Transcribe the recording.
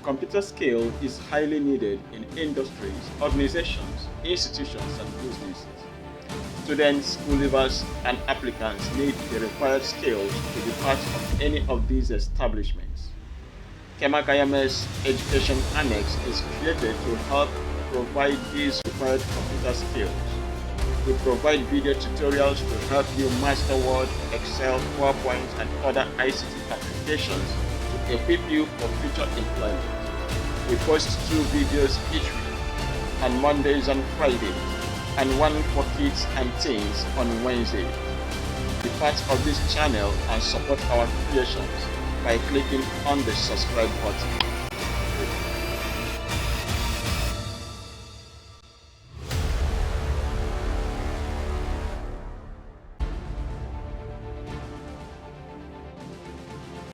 Computer skill is highly needed in industries, organizations, institutions, and businesses. Students, school leavers, and applicants need the required skills to be part of any of these establishments. Kmacims Education Annex is created to help provide these required computer skills. We provide video tutorials to help you master Word, Excel, PowerPoint, and other ICT applications to equip you for future employment. We post 2 videos each week on Mondays and Fridays, and one for kids and teens on Wednesdays. Be part of this channel and support our creations by clicking on the subscribe button.